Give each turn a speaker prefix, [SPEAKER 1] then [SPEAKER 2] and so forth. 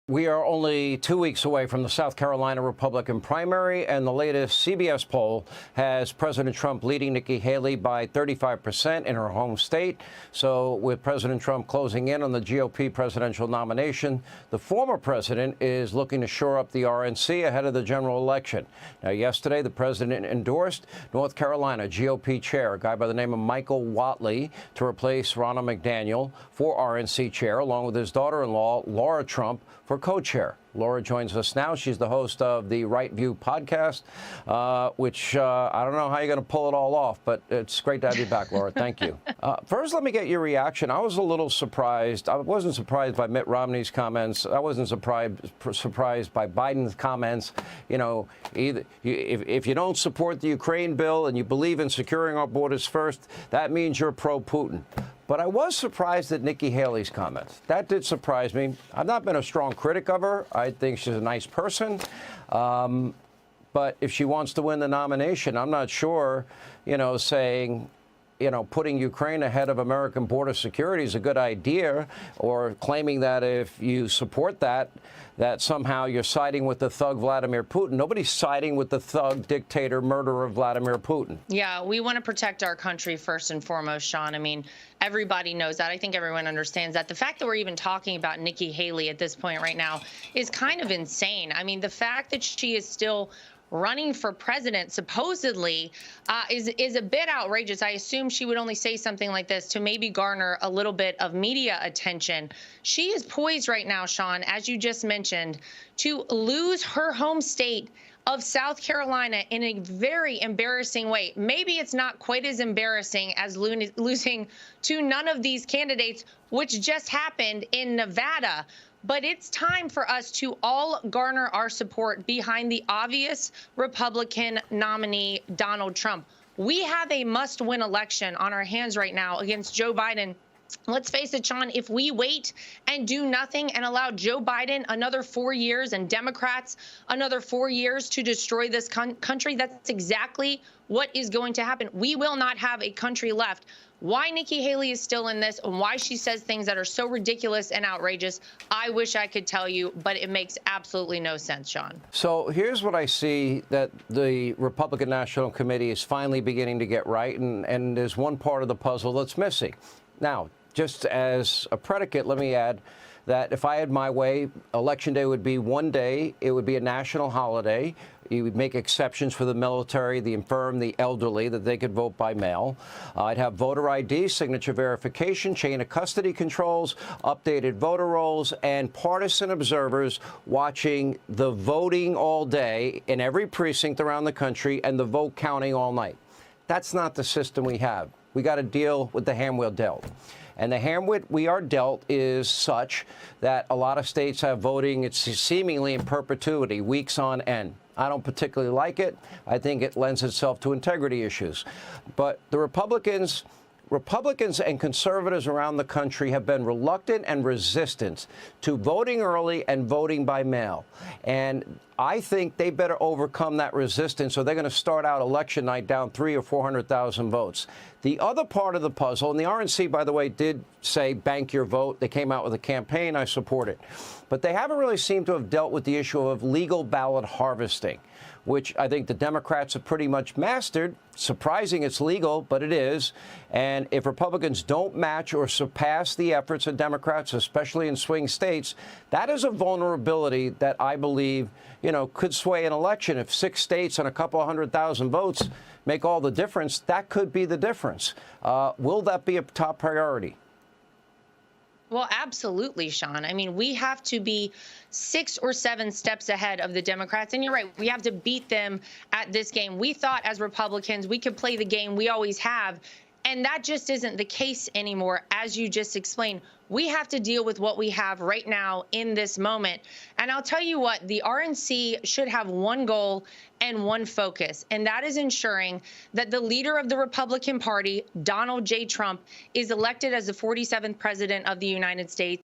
[SPEAKER 1] We are only 2 weeks away from the South Carolina Republican primary, and the latest CBS poll has President Trump leading Nikki Haley by 35% in her home state. So with President Trump closing in on the GOP presidential nomination, the former president is looking to shore up the RNC ahead of the general election. Now, yesterday, the president endorsed North Carolina GOP chair, a guy by the name of Michael Whatley, to replace Ronna McDaniel for RNC chair, along with his daughter-in-law, Lara Trump, for co-chair. Laura joins us now. She's the host of the Right View podcast, which I don't know how you're going to pull it all off, but it's great to have you back, Laura. Thank you. First, let me get your reaction. I was a little surprised. I wasn't surprised by Mitt Romney's comments. I wasn't surprised by Biden's comments. You know, if you don't support the Ukraine bill and you believe in securing our borders first, that means you're pro-Putin. But I was surprised at Nikki Haley's comments. That did surprise me. I've not been a strong critic of her. I think she's a nice person. But if she wants to win the nomination, I'm not sure, saying, putting Ukraine ahead of American border security is a good idea, or claiming that if you support that somehow you're siding with the thug Vladimir Putin. Nobody's siding with the thug, dictator, murderer Vladimir Putin.
[SPEAKER 2] Yeah, we want to protect our country first and foremost, Sean. I mean, everybody knows that. I think everyone understands that. The fact that we're even talking about Nikki Haley at this point right now is kind of insane. I mean, the fact that she is still running for president, supposedly, is a bit outrageous. I assume she would only say something like this to maybe garner a little bit of media attention. She is poised right now, Sean, as you just mentioned, to lose her home state of South Carolina in a very embarrassing way. Maybe it's not quite as embarrassing as losing to none of these candidates, which just happened in Nevada. But it's time for us to all garner our support behind the obvious Republican nominee, Donald Trump. We have a must-win election on our hands right now against Joe Biden. Let's face it, Sean, if we wait and do nothing and allow Joe Biden another 4 years and Democrats another 4 years to destroy this country, that's exactly what is going to happen. We will not have a country left. Why Nikki Haley is still in this and why she says things that are so ridiculous and outrageous, I wish I could tell you, but it makes absolutely no sense, Sean.
[SPEAKER 1] So here's what I see that the Republican National Committee is finally beginning to get right, and there's one part of the puzzle that's missing. Now, just as a predicate, let me add that if I had my way, Election Day would be one day. It would be a national holiday. You would make exceptions for the military, the infirm, the elderly, that they could vote by mail. I'd have voter ID, signature verification, chain of custody controls, updated voter rolls, and partisan observers watching the voting all day in every precinct around the country and the vote counting all night. That's not the system we have. We got to deal with the hand we're dealt. And the hand we are dealt is such that a lot of states have voting, it's seemingly in perpetuity, weeks on end. I don't particularly like it. I think it lends itself to integrity issues. But the Republicans and conservatives around the country have been reluctant and resistant to voting early and voting by mail. And I think they better overcome that resistance, or they're going to start out election night down 300,000 or 400,000 votes. The other part of the puzzle, and the RNC, by the way, did say bank your vote. They came out with a campaign. I support it. But they haven't really seemed to have dealt with the issue of legal ballot harvesting, which I think the Democrats have pretty much mastered. Surprising it's legal, but it is. And if Republicans don't match or surpass the efforts of Democrats, especially in swing states, that is a vulnerability that I believe, could sway an election. If 6 states and a couple of 100,000 votes make all the difference, that could be the difference. Will that be a top priority?
[SPEAKER 2] Well, absolutely, Sean. I mean, we have to be 6 or 7 steps ahead of the Democrats. And you're right, we have to beat them at this game. We thought as Republicans we could play the game we always have. And that just isn't the case anymore, as you just explained. We have to deal with what we have right now in this moment. And I'll tell you what, the RNC should have one goal and one focus, and that is ensuring that the leader of the Republican Party, Donald J. Trump, is elected as the 47th president of the United States